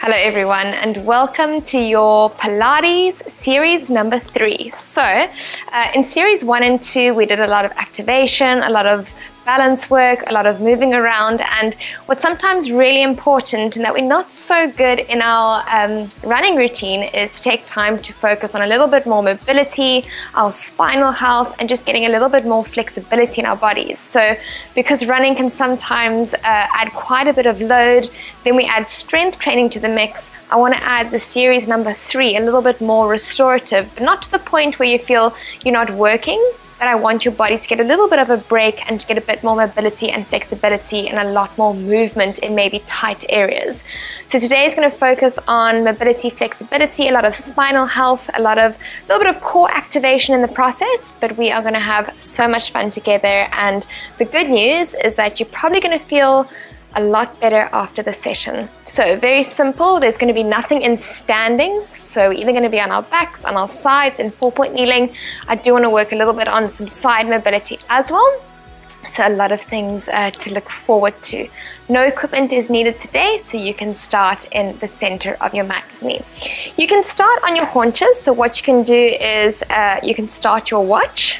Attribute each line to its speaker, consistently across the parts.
Speaker 1: Hello everyone, and welcome to your Pilates series number 3. So in series 1 and 2 we did a lot of activation, a lot of balance work, a lot of moving around, and what's sometimes really important and that we're not so good in our running routine is to take time to focus on a little bit more mobility, our spinal health, and just getting a little bit more flexibility in our bodies. So because running can sometimes add quite a bit of load, then we add strength training to the mix. I want to add the series number 3, a little bit more restorative, but not to the point where you feel you're not working, but I want your body to get a little bit of a break and to get a bit more mobility and flexibility and a lot more movement in maybe tight areas. So today is going to focus on mobility, flexibility, a lot of spinal health, a little bit of core activation in the process, but we are going to have so much fun together. And the good news is that you're probably going to feel a lot better after the session. So very simple, there's going to be nothing in standing, so we're either going to be on our backs, on our sides in 4-point kneeling. I do want to work a little bit on some side mobility as well, so a lot of things to look forward to. No equipment is needed today, so you can start in the center of your mat with me. You can start on your haunches, so what you can do is you can start your watch.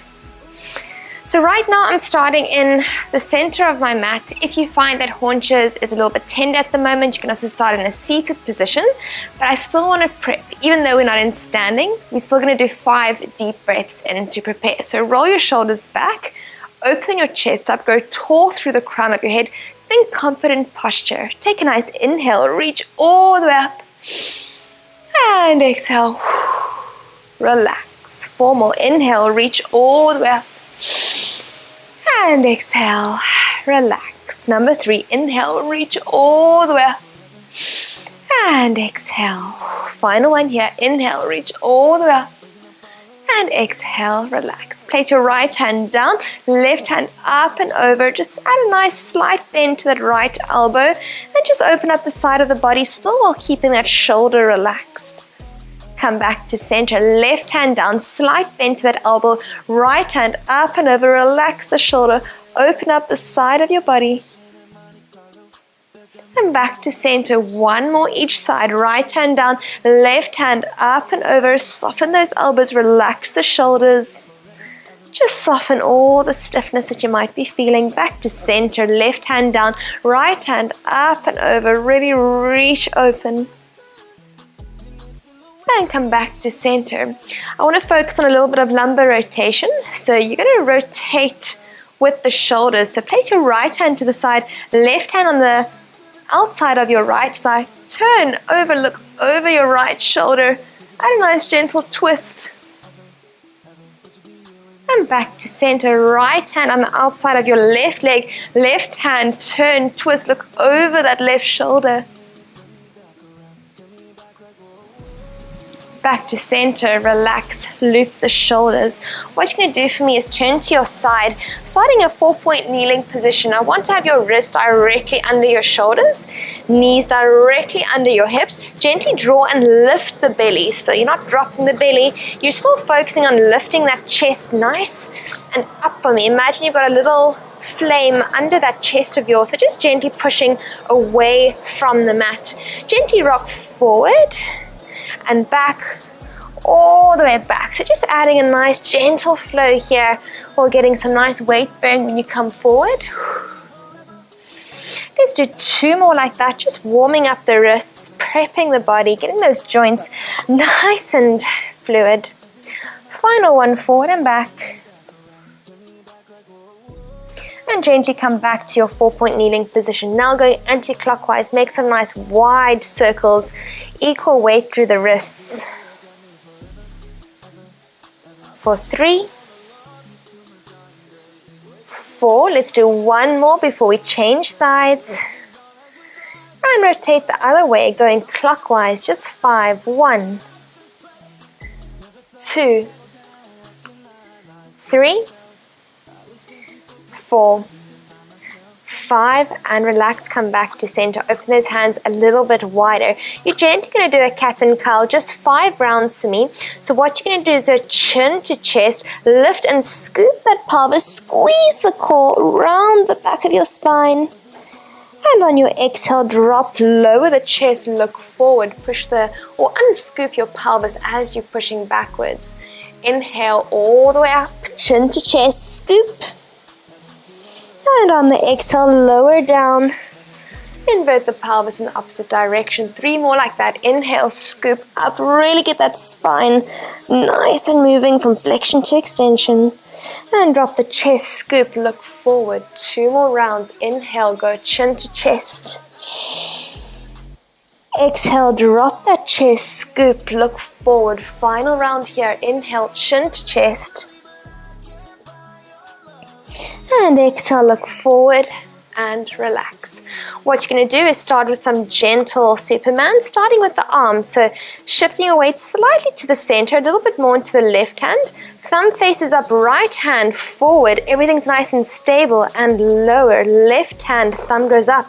Speaker 1: So right now I'm starting in the center of my mat. If you find that haunches is a little bit tender at the moment, you can also start in a seated position, but I still want to prep. Even though we're not in standing, we're still going to do 5 deep breaths in to prepare. So roll your shoulders back, open your chest up, go tall through the crown of your head, think confident posture. Take a nice inhale, reach all the way up, and exhale, relax. 4 more, inhale, reach all the way up, and exhale, relax. Number 3, inhale, reach all the way up, and exhale. Final one here, inhale, reach all the way up, and exhale, relax. Place your right hand down, left hand up and over. Just add a nice slight bend to that right elbow, and just open up the side of the body, still while keeping that shoulder relaxed. Come back to center, left hand down, slight bend to that elbow, right hand up and over, relax the shoulder, open up the side of your body. And back to center, 1 more each side, right hand down, left hand up and over, soften those elbows, relax the shoulders. Just soften all the stiffness that you might be feeling. Back to center, left hand down, right hand up and over, really reach open. And come back to center. I want to focus on a little bit of lumbar rotation. So you're going to rotate with the shoulders. So place your right hand to the side, left hand on the outside of your right thigh. Turn over, look over your right shoulder. Add a nice gentle twist. And back to center. Right hand on the outside of your left leg. Left hand, turn, twist, look over that left shoulder. Back to center, relax, loop the shoulders. What you're going to do for me is turn to your side, starting a 4-point kneeling position. I want to have your wrist directly under your shoulders, knees directly under your hips. Gently draw and lift the belly, so you're not dropping the belly. You're still focusing on lifting that chest nice and up for me. Imagine you've got a little flame under that chest of yours, so just gently pushing away from the mat. Gently rock forward and back, all the way back. So just adding a nice gentle flow here while getting some nice weight burn when you come forward. Let's do 2 more like that, just warming up the wrists, prepping the body, getting those joints nice and fluid. Final one, forward and back. And gently come back to your 4-point kneeling position. Now going anti-clockwise, make some nice wide circles, equal weight through the wrists. For 3, 4, let's do 1 more before we change sides. And rotate the other way, going clockwise, just 5, 1, 2, 3, 4, 5, and relax, come back to center. Open those hands a little bit wider. You're gently going to do a cat and cow, just 5 rounds to me. So what you're going to do is do a chin to chest, lift and scoop that pelvis, squeeze the core around the back of your spine, And on your exhale, drop, lower the chest, look forward, push or unscoop your pelvis as you're pushing backwards. Inhale all the way up, chin to chest, scoop. And on the exhale, lower down. Invert the pelvis in the opposite direction. 3 more like that. Inhale, scoop up, really get that spine nice and moving from flexion to extension. And drop the chest, scoop, look forward. 2 more rounds. Inhale, go chin to chest. Exhale, drop that chest, scoop, look forward. Final round here. Inhale, chin to chest. And exhale, look forward and relax. What you're going to do is start with some gentle Superman, starting with the arms. So shifting your weight slightly to the center, a little bit more into the left hand. Thumb faces up, right hand forward. Everything's nice and stable, and lower. Left hand, thumb goes up.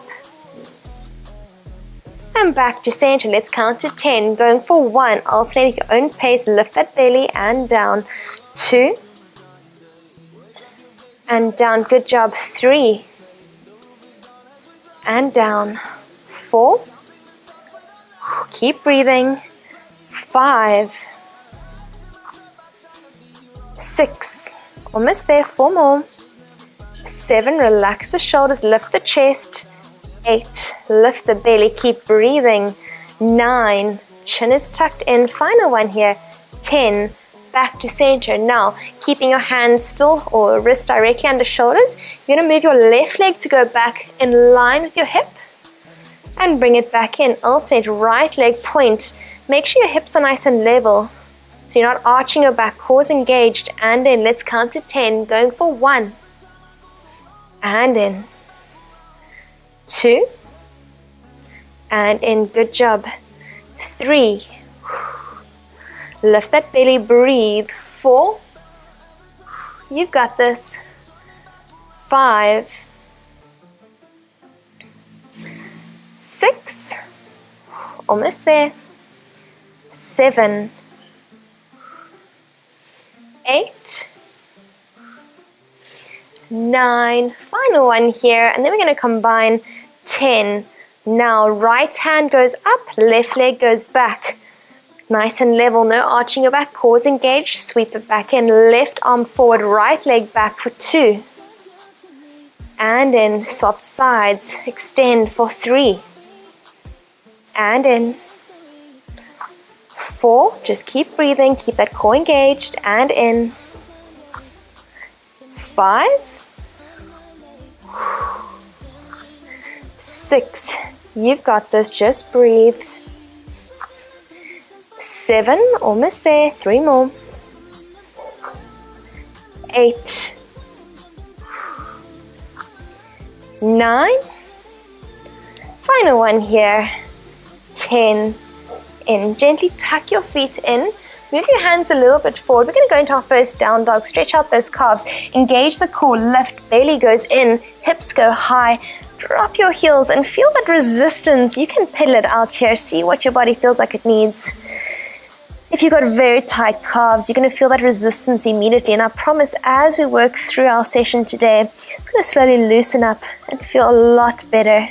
Speaker 1: And back to center. Let's count to 10. Going for 1. Alternate your own pace. Lift that belly and down. 2. And down. Good job. 3. And down. 4. Keep breathing. 5. 6. Almost there. 4 more. 7. Relax the shoulders. Lift the chest. 8. Lift the belly. Keep breathing. 9. Chin is tucked in. Final one here. 10. Back to center. Now, keeping your hands still or wrist directly under shoulders, you're going to move your left leg to go back in line with your hip and bring it back in. Alternate right leg point. Make sure your hips are nice and level so you're not arching your back. Core engaged. And in. Let's count to 10. Going for 1. And in. 2. And in. Good job. 3. Lift that belly, breathe. 4. You've got this. 5. 6. Almost there. 7. 8. 9. Final one here. And then we're going to combine 10. Now right hand goes up, left leg goes back. Nice and level, no arching your back, core engaged, sweep it back in, left arm forward, right leg back for 2. And in, swap sides, extend for 3. And in. 4, just keep breathing, keep that core engaged, and in. 5. 6, you've got this, just breathe. 7, almost there, 3 more. 8. 9. Final one here. 10. In. Gently tuck your feet in. Move your hands a little bit forward. We're going to go into our first down dog. Stretch out those calves. Engage the core. Lift. Belly goes in. Hips go high. Drop your heels and feel that resistance. You can pedal it out here. See what your body feels like it needs. If you've got very tight calves, you're going to feel that resistance immediately. And I promise as we work through our session today, it's going to slowly loosen up and feel a lot better.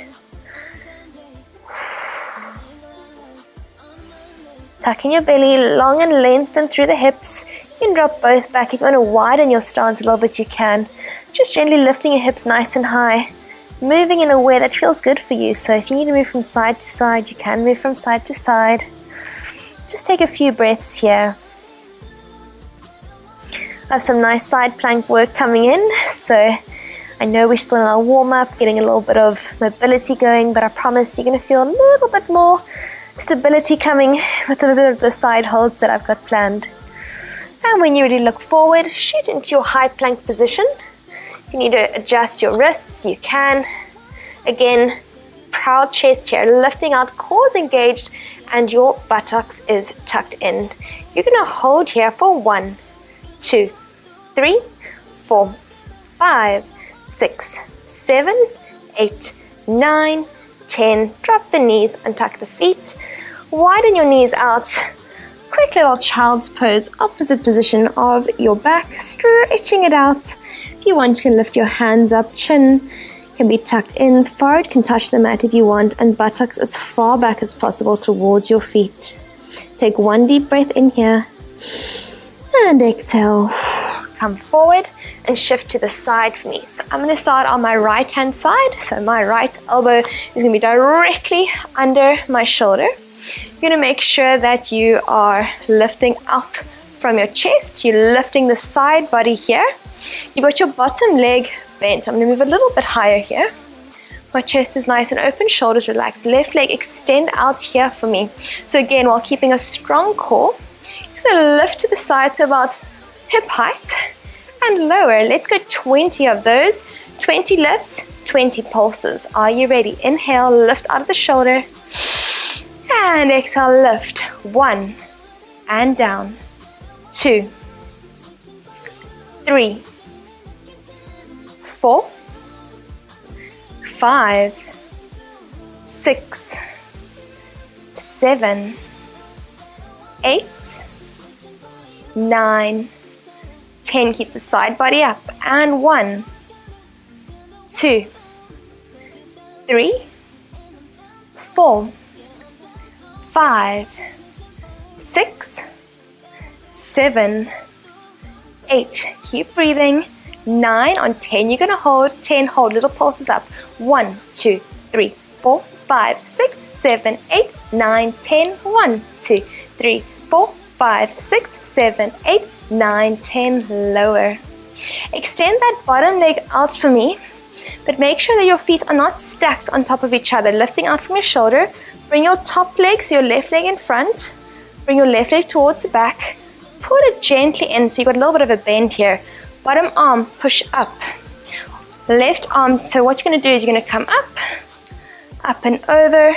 Speaker 1: Tuck in your belly, long and lengthen through the hips. You can drop both back. If you want to widen your stance a little bit, you can. Just gently lifting your hips nice and high. Moving in a way that feels good for you. So if you need to move from side to side, you can move from side to side. Just take a few breaths here. I have some nice side plank work coming in. So I know we're still in our warm-up, getting a little bit of mobility going, but I promise you're going to feel a little bit more stability coming with the side holds that I've got planned. And when you really look forward, shoot into your high plank position. If you need to adjust your wrists, you can. Again, proud chest here, lifting out, core engaged, and your buttocks is tucked in. You're going to hold here for 1, 2, 3, 4, 5, 6, 7, 8, 9, 10. Drop the knees, untuck the feet, widen your knees out. Quick little child's pose, opposite position of your back, stretching it out. If you want, you can lift your hands up, chin. You can be tucked in, forehead can touch the mat if you want, and buttocks as far back as possible towards your feet. Take one deep breath in here, and exhale. Come forward and shift to the side for me. So I'm going to start on my right hand side. So my right elbow is going to be directly under my shoulder. You're going to make sure that you are lifting out from your chest. You're lifting the side body here. You got your bottom leg bent. I'm going to move a little bit higher here. My chest is nice and open, shoulders relaxed. Left leg extend out here for me. So again, while keeping a strong core, just going to lift to the side to about hip height and lower. Let's go 20 of those. 20 lifts, 20 pulses. Are you ready? Inhale, lift out of the shoulder. And exhale, lift. 1 and down. 2, 3, 4, 5, 6, 7, 8, 9, 10. Keep the side body up. And 1, 2, 3, 4, 5, 6, 7, 8. Keep breathing. 9. On 10, you're going to hold. 10, hold. Little pulses up. 1, 2, 3, 4, 5, 6, 7, 8, 9, 10. 1, 2, 3, 4, 5, 6, 7, 8, 9, 10. Lower. Extend that bottom leg out for me, but make sure that your feet are not stacked on top of each other. Lifting out from your shoulder. Bring your top leg, so your left leg in front. Bring your left leg towards the back. Put it gently in, so you've got a little bit of a bend here. Bottom arm, push up. Left arm, so what you're going to do is you're going to come up and over,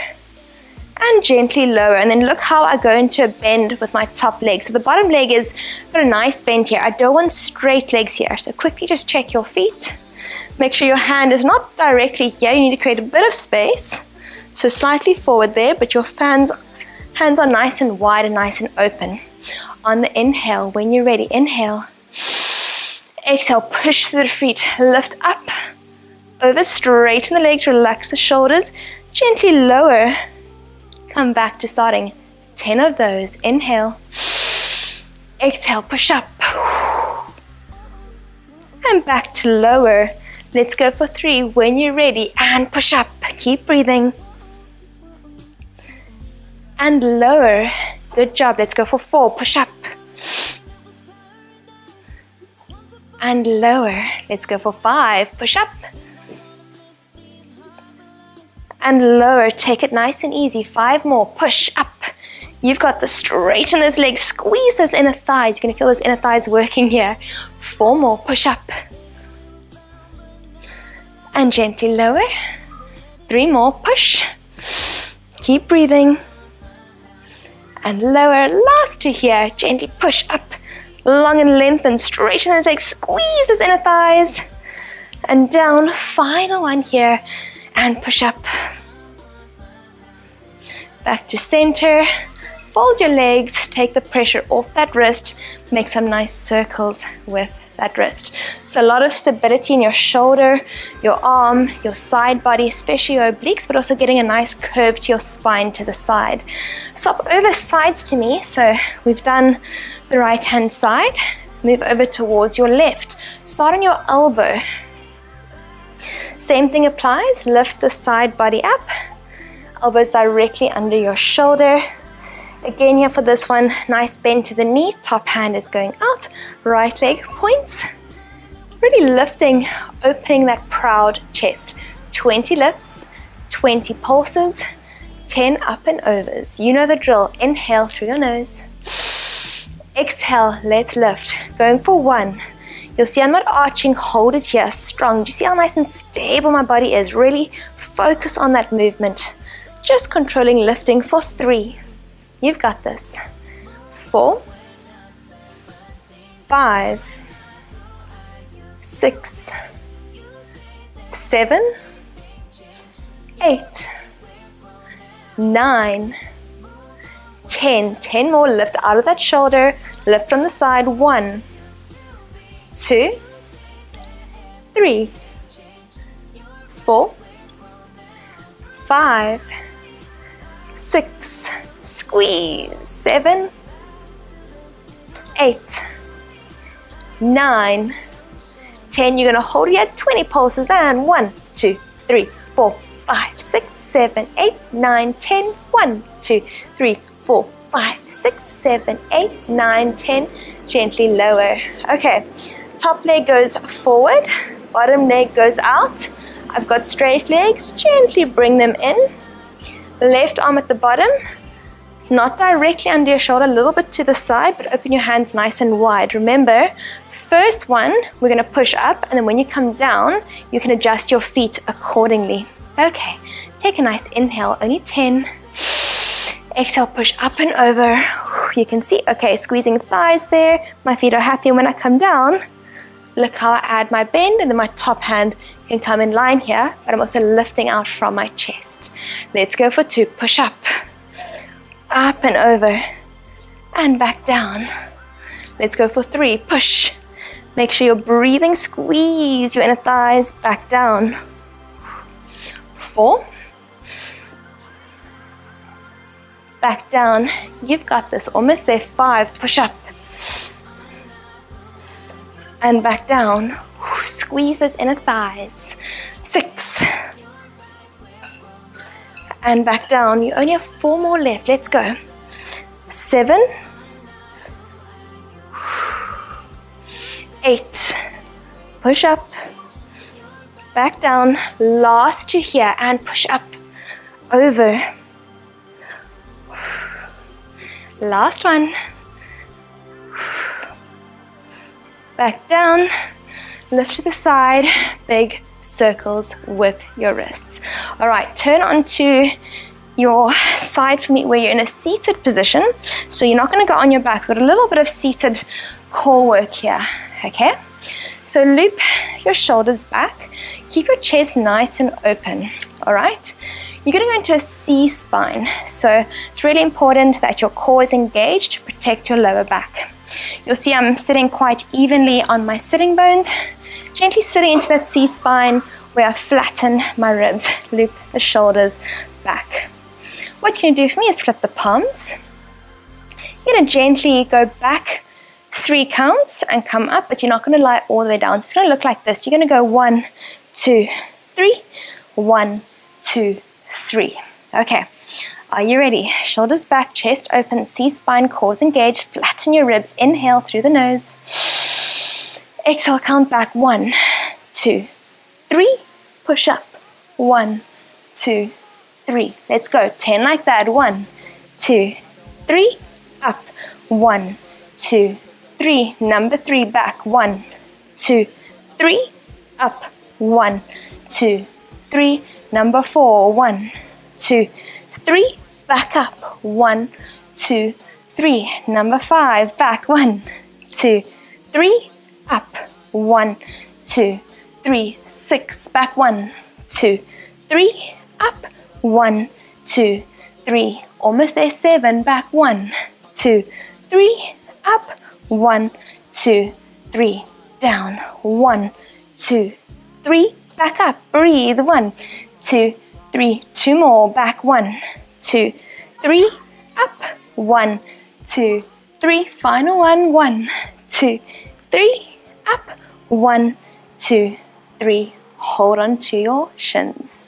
Speaker 1: and gently lower. And then look how I go into a bend with my top leg. So the bottom leg is got a nice bend here. I don't want straight legs here. So quickly just check your feet. Make sure your hand is not directly here. You need to create a bit of space. So slightly forward there, but your hands are nice and wide and nice and open. On the inhale, when you're ready, inhale. Exhale, push through the feet, lift up, over, straighten the legs, relax the shoulders, gently lower. Come back to starting 10 of those. Inhale. Exhale, push up. And back to lower. Let's go for 3 when you're ready, and push up. Keep breathing. And lower. Good job. Let's go for 4. Push up. And lower. Let's go for 5. Push up. And lower. Take it nice and easy. 5 more. Push up. You've got the straighten those legs. Squeeze those inner thighs. You're going to feel those inner thighs working here. 4 more. Push up. And gently lower. 3 more. Push. Keep breathing. And lower. Last 2 here. Gently push up. Long and lengthen. Straighten the legs. Squeeze those inner thighs. And down. Final 1 here. And push up. Back to center. Fold your legs. Take the pressure off that wrist. Make some nice circles with that wrist. So a lot of stability in your shoulder, your arm, your side body, especially your obliques, but also getting a nice curve to your spine to the side. Swap over sides to me. So we've done the right hand side. Move over towards your left. Start on your elbow. Same thing applies. Lift the side body up. Elbows directly under your shoulder. Again here for this one, nice bend to the knee, top hand is going out, right leg points. Really lifting, opening that proud chest. 20 lifts, 20 pulses, 10 up and overs. You know the drill. Inhale through your nose. Exhale, let's lift. Going for 1. You'll see I'm not arching, hold it here, strong. Do you see how nice and stable my body is? Really focus on that movement. Just controlling lifting for 3. You've got this. 4, 5, 6, 7, 8, 9, 10. 10 more. Lift out of that shoulder. Lift from the side. 1, 2, 3, 4, 5, 6, squeeze, 7, 8, 9, 10. You're going to hold it at 20 pulses, and 1, 2, 3, 4, 5, 6, 7, 8, 9, 10. 1, 2, 3, 4, 5, 6, 7, 8, 9, 10. Gently lower. Okay, top leg goes forward, bottom leg goes out. I've got straight legs, gently bring them in. Left arm at the bottom, not directly under your shoulder, a little bit to the side, but open your hands nice and wide. Remember, first one, we're going to push up, and then when you come down, you can adjust your feet accordingly. Okay, take a nice inhale, only 10. Exhale, push up and over. You can see, okay, squeezing thighs there. My feet are happy. When I come down, look how I add my bend, and then my top hand can come in line here, but I'm also lifting out from my chest. Let's go for 2. Push up and over, and back down. Let's go for 3. Push. Make sure you're breathing. Squeeze your inner thighs back down. 4. Back down. You've got this. Almost there. 5. Push up. And back down. Squeeze those inner thighs. 6. And back down. You only have 4 more left. Let's go. 7. 8. Push up. Back down. Last 2 here. And push up. Over. Last one. Back down. Lift to the side. Big circles with your wrists. All right, turn onto your side for me where you're in a seated position. So you're not going to go on your back. We've got a little bit of seated core work here. Okay, so loop your shoulders back. Keep your chest nice and open. All right. You're going to go into a C spine, so it's really important that your core is engaged to protect your lower back. You'll see I'm sitting quite evenly on my sitting bones, gently sitting into that C spine where I flatten my ribs, loop the shoulders back. What you're going to do for me is flip the palms. You're going to gently go back 3 counts and come up, but you're not going to lie all the way down. It's going to look like this. You're going to go 1, 2, 3, 1, 2, 3. Okay, are you ready? Shoulders back, chest open, C-spine, core engaged, flatten your ribs. Inhale through the nose. Exhale, count back. 1, 2, 3. Push up. 1, 2, 3. Let's go. 10 like that. 1, 2, 3. Up. 1, 2, 3. Number 3 back. 1, 2, 3. Up. 1, 2, 3. Number 4, 1, 2, 3, back up, 1, 2, 3. Number 5, back, 1, 2, 3, up, 1, 2, 3. 6, back, 1, 2, 3, up, 1, 2, 3. Almost there. 7, back, 1, 2, 3, up, 1, 2, 3. Down, 1, 2, 3, back up, breathe, 1, 2, 3. 2 more, back, 1, 2, 3, up, 1, 2, 3. Final one, 1, 2, 3, up, 1, 2, 3. Hold on to your shins.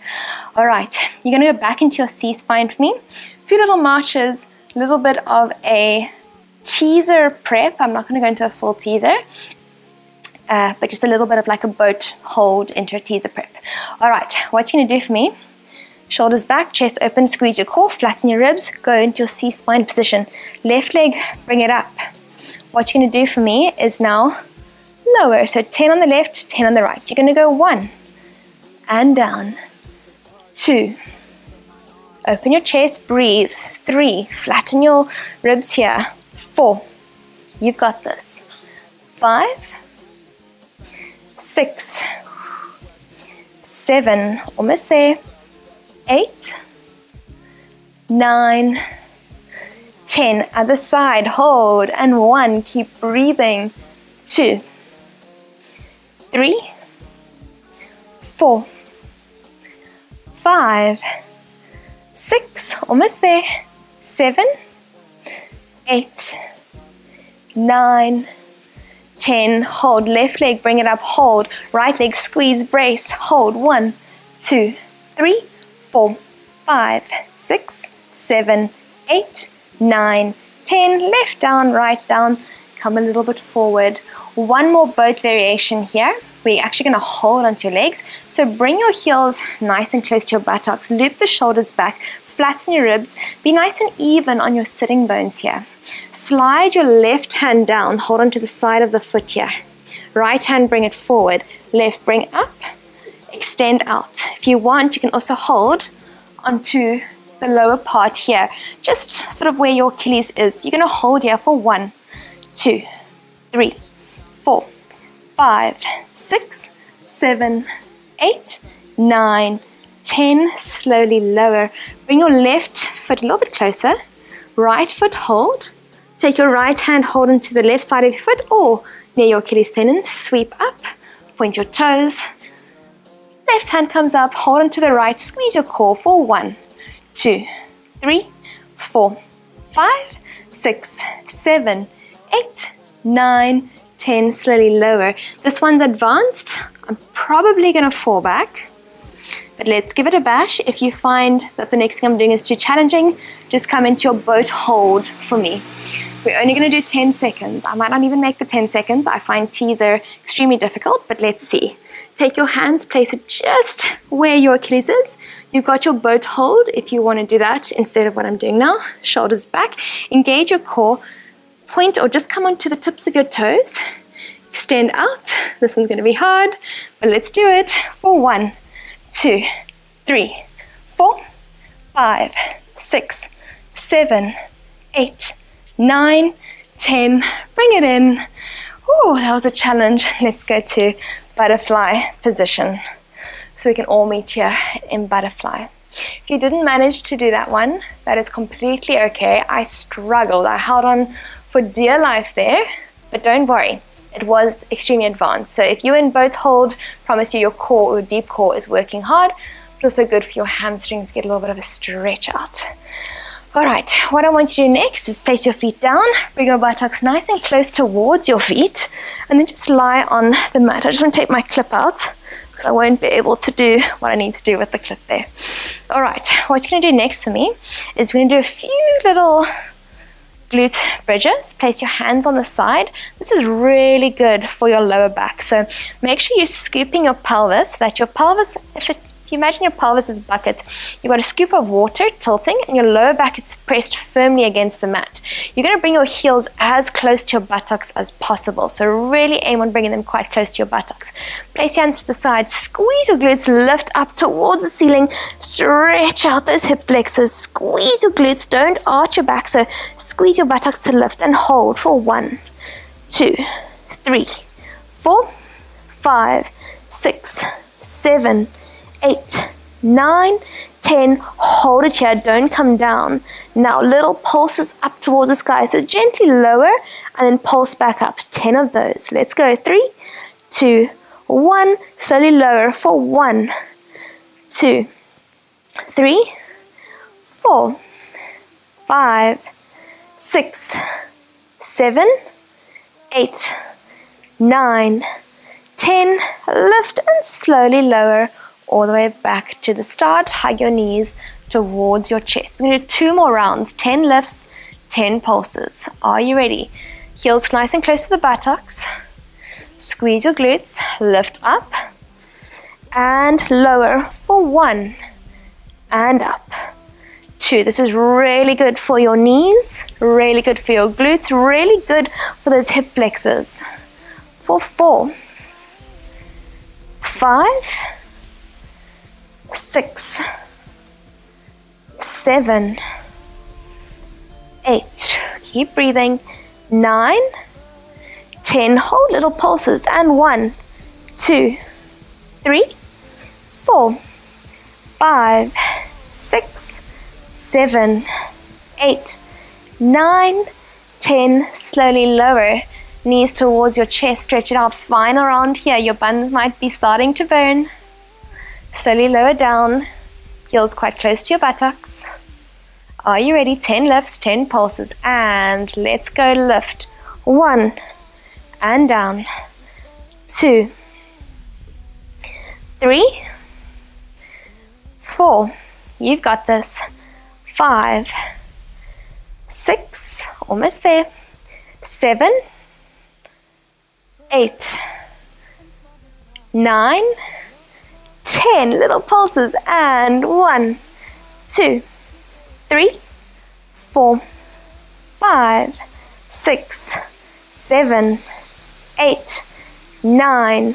Speaker 1: All right, you're gonna go back into your C-spine for me. A few little marches, a little bit of a teaser prep. I'm not gonna go into a full teaser. But just a little bit of like a boat hold into a teaser prep. All right, what you're gonna do for me, shoulders back, chest open, squeeze your core, flatten your ribs, go into your C-spine position. Left leg, bring it up. What you're gonna do for me is now lower. So 10 on the left, 10 on the right. You're gonna go 1 and down, 2. Open your chest, breathe. 3, flatten your ribs here. 4, you've got this. 5, 6, 7, almost there. 8, 9, 10. Other side, hold, and 1. Keep breathing. 2, 3, 4, 5, 6, almost there, 7, 8, 9, 10, hold, left leg, bring it up, hold, right leg, squeeze, brace, hold, 1, 2, 3, 4, 5, 6, 7, 8, 9, 10, left down, right down, come a little bit forward. One more boat variation here. We're actually going to hold onto your legs. So bring your heels nice and close to your buttocks, loop the shoulders back, flatten your ribs, be nice and even on your sitting bones here. Slide your left hand down, hold onto the side of the foot here. Right hand, bring it forward, left, bring up, extend out. If you want, you can also hold onto the lower part here, just sort of where your Achilles is. You're going to hold here for 1, 2, 3, 4, 5, 6, 7, 8, 9, 10. Slowly lower. Bring your left foot a little bit closer. Right foot hold. Take your right hand, hold into the left side of your foot or near your Achilles tendon. Sweep up. Point your toes. Left hand comes up. Hold onto the right. Squeeze your core for 1, 2, 3, 4, 5, 6, 7, 8, 9, 10. Slowly lower. This one's advanced. I'm probably going to fall back, but let's give it a bash. If you find that the next thing I'm doing is too challenging, just come into your boat hold for me. We're only going to do 10 seconds. I might not even make the 10 seconds. I find teaser extremely difficult, but let's see. Take your hands, place it just where your Achilles is. You've got your boat hold if you want to do that instead of what I'm doing now. Shoulders back, engage your core, point or just come onto the tips of your toes. Extend out. This one's going to be hard, but let's do it for 1, 2, 3, 4, 5, 6, 7, 8, 9, 10. Bring it in. Oh, that was a challenge. Let's go to butterfly position. So we can all meet here in butterfly. If you didn't manage to do that one, that is completely okay. I struggled. I held on for dear life there, but don't worry. It was extremely advanced. So if you're in boat hold, promise you your core or deep core is working hard, but also good for your hamstrings, get a little bit of a stretch out. All right, what I want you to do next is place your feet down, bring your buttocks nice and close towards your feet, and then just lie on the mat. I just want to take my clip out because I won't be able to do what I need to do with the clip there. All right, what you're going to do next for me is we're going to do a few little glute bridges. Place your hands on the side. This is really good for your lower back. So make sure you're scooping your pelvis so that your pelvis, if you imagine your pelvis is a bucket, you've got a scoop of water tilting and your lower back is pressed firmly against the mat. You're going to bring your heels as close to your buttocks as possible. So really aim on bringing them quite close to your buttocks. Place your hands to the side, squeeze your glutes, lift up towards the ceiling, stretch out those hip flexors, squeeze your glutes, don't arch your back, so squeeze your buttocks to lift and hold for 1, 2, 3, 4, 5, 6, 7, 8, 9, 10. Hold it here, don't come down. Now little pulses up towards the sky, so gently lower and then pulse back up. 10 of those. Let's go. 3, 2, 1. Slowly lower for 1, 2, 3, 4, 5, 6, 7, 8, 9, 10. Lift and slowly lower all the way back to the start. Hug your knees towards your chest. We're going to do 2 more rounds, 10 lifts, 10 pulses. Are you ready? Heels nice and close to the buttocks. Squeeze your glutes, lift up and lower for 1 and up. 2. This is really good for your knees, really good for your glutes, really good for those hip flexors. For 4, 5, 6, 7, 8. Keep breathing. 9, 10. Hold little pulses. And 1, 2, 3, 4, 5, 6, 7, 8, 9, 10. Slowly lower. Knees towards your chest. Stretch it out. Final round here. Your buns might be starting to burn. Slowly lower down. Heels quite close to your buttocks. Are you ready? 10 lifts, 10 pulses, and let's go lift. 1, and down. 2, 3, 4, you've got this. 5, 6, almost there. 7, 8, 9, 10, little pulses, and 1, 2, 3, 4, 5, 6, 7, 8, 9,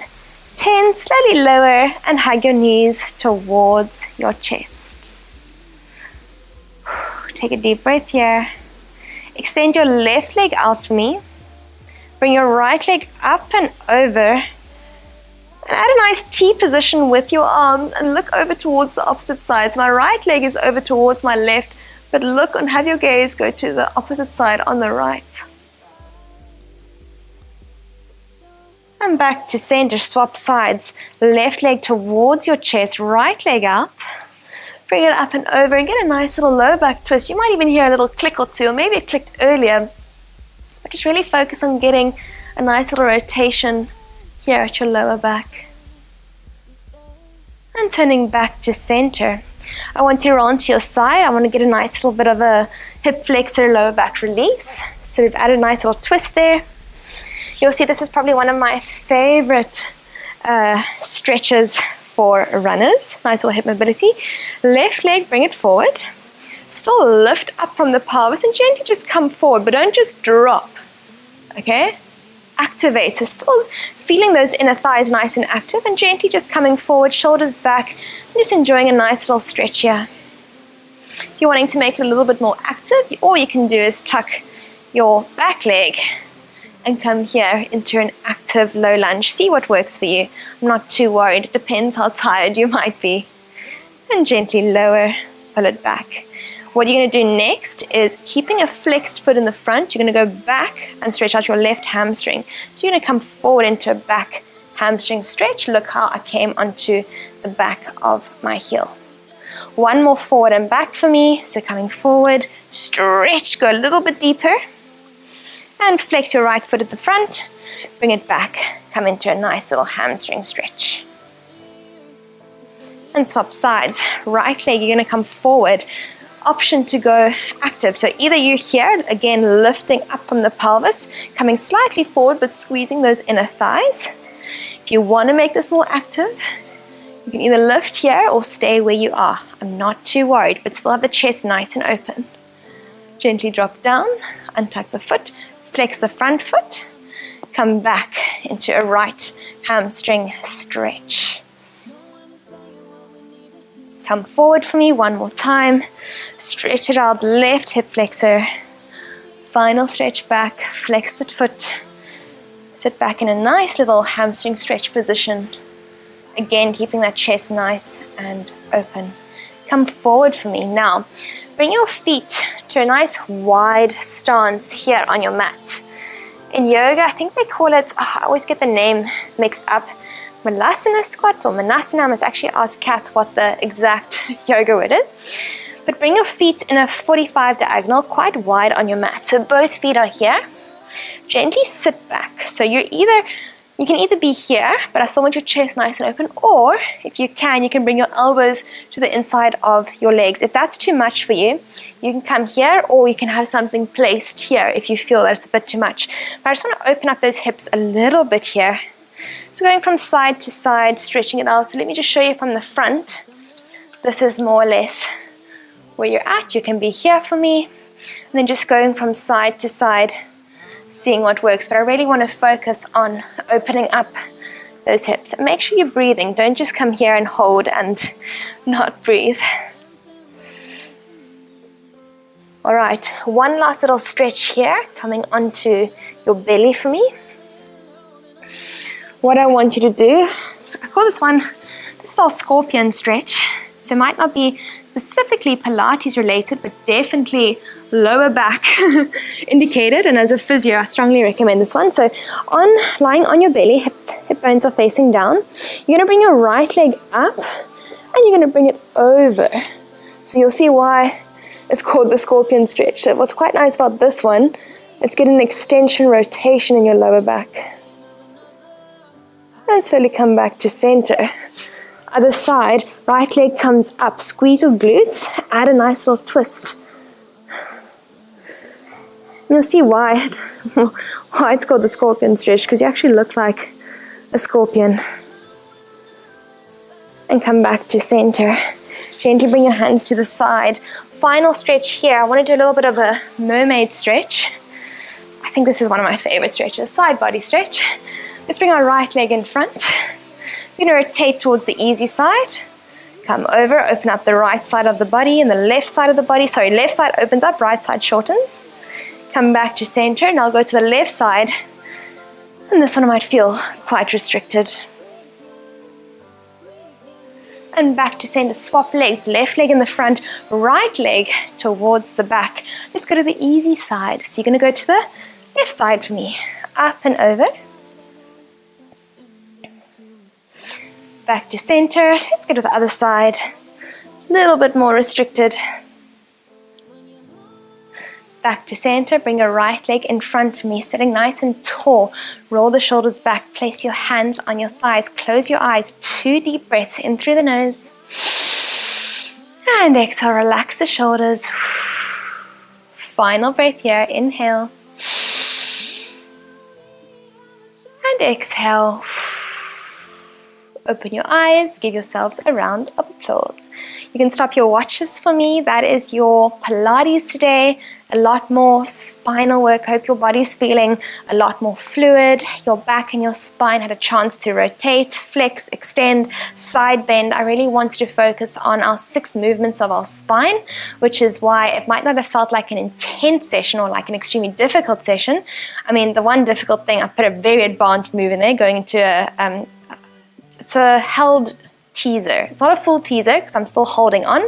Speaker 1: 10. Slowly lower and hug your knees towards your chest. Take a deep breath here. Extend your left leg out for me. Bring your right leg up and over. And add a nice T position with your arm and look over towards the opposite side. So my right leg is over towards my left, but look and have your gaze go to the opposite side on the right. And back to center, swap sides. Left leg towards your chest, right leg out. Bring it up and over and get a nice little low back twist. You might even hear a little click or two, or maybe it clicked earlier. But just really focus on getting a nice little rotation here at your lower back. And turning back to center. I want to roll onto your side. I want to get a nice little bit of a hip flexor, lower back release. So we've added a nice little twist there. You'll see this is probably one of my favorite stretches for runners. Nice little hip mobility. Left leg, bring it forward. Still lift up from the pelvis and gently just come forward, but don't just drop. Okay? Activate. So still feeling those inner thighs nice and active and gently just coming forward, shoulders back, and just enjoying a nice little stretch here. If you're wanting to make it a little bit more active, all you can do is tuck your back leg and come here into an active low lunge. See what works for you. I'm not too worried. It depends how tired you might be. And gently lower, pull it back. What you're going to do next is keeping a flexed foot in the front. You're going to go back and stretch out your left hamstring. So you're going to come forward into a back hamstring stretch. Look how I came onto the back of my heel. One more forward and back for me. So coming forward, stretch, go a little bit deeper. And flex your right foot at the front, bring it back, come into a nice little hamstring stretch. And swap sides. Right leg, you're going to come forward. Option to go active. So either you're here, again lifting up from the pelvis, coming slightly forward but squeezing those inner thighs. If you want to make this more active, you can either lift here or stay where you are. I'm not too worried, but still have the chest nice and open. Gently drop down, untuck the foot, flex the front foot, come back into a right hamstring stretch. Come forward for me one more time. Stretch it out, left hip flexor. Final stretch back, flex the foot. Sit back in a nice little hamstring stretch position. Again, keeping that chest nice and open. Come forward for me. Now, bring your feet to a nice wide stance here on your mat. In yoga, I think they call it, I always get the name mixed up, Malasana squat or Manasana. I must actually ask Kath what the exact yoga word is. But bring your feet in a 45 diagonal, quite wide on your mat. So both feet are here. Gently sit back. So you can either be here, but I still want your chest nice and open, or if you can bring your elbows to the inside of your legs. If that's too much for you, you can come here, or you can have something placed here if you feel that it's a bit too much. But I just want to open up those hips a little bit here. So going from side to side, stretching it out. So let me just show you from the front. This is more or less where you're at. You can be here for me, and then just going from side to side, seeing what works. But I really want to focus on opening up those hips. Make sure you're breathing. Don't just come here and hold and not breathe. All right, one last little stretch here, coming onto your belly for me. What I want you to do, I call this is our scorpion stretch. So it might not be specifically Pilates related, but definitely lower back indicated. And as a physio, I strongly recommend this one. So lying on your belly, hip bones are facing down. You're gonna bring your right leg up and you're going to bring it over. So you'll see why it's called the scorpion stretch. So what's quite nice about this one, it's getting an extension rotation in your lower back. And slowly come back to center. Other side, right leg comes up, squeeze your glutes, add a nice little twist. You'll see why it's called the scorpion stretch, because you actually look like a scorpion. And come back to center. Gently bring your hands to the side. Final stretch here. I want to do a little bit of a mermaid stretch. I think this is one of my favorite stretches, side body stretch. Let's bring our right leg in front. We're going to rotate towards the easy side. Come over, open up the right side of the body and the left side of the body. Sorry, left side opens up, right side shortens. Come back to center, and I'll go to the left side. And this one might feel quite restricted. And back to center, swap legs, left leg in the front, right leg towards the back. Let's go to the easy side. So you're going to go to the left side for me. Up and over. Back to center. Let's go to the other side. A little bit more restricted. Back to center. Bring your right leg in front for me, sitting nice and tall. Roll the shoulders back. Place your hands on your thighs. Close your eyes. 2 deep breaths in through the nose. And exhale. Relax the shoulders. Final breath here. Inhale. And exhale. Open your eyes, give yourselves a round of applause. You can stop your watches for me. That is your Pilates today. A lot more spinal work. Hope your body's feeling a lot more fluid. Your back and your spine had a chance to rotate, flex, extend, side bend. I really wanted to focus on our 6 movements of our spine, which is why it might not have felt like an intense session or like an extremely difficult session. I mean, the one difficult thing, I put a very advanced move in there, going into it's a held teaser. It's not a full teaser because I'm still holding on.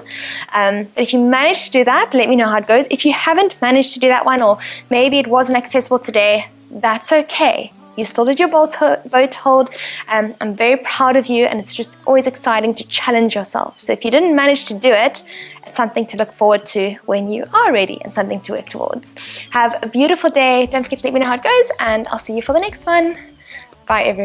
Speaker 1: But if you manage to do that, let me know how it goes. If you haven't managed to do that one, or maybe it wasn't accessible today, that's okay. You still did your boat hold. I'm very proud of you, and it's just always exciting to challenge yourself. So if you didn't manage to do it, it's something to look forward to when you are ready and something to work towards. Have a beautiful day. Don't forget to let me know how it goes, and I'll see you for the next one. Bye, everyone.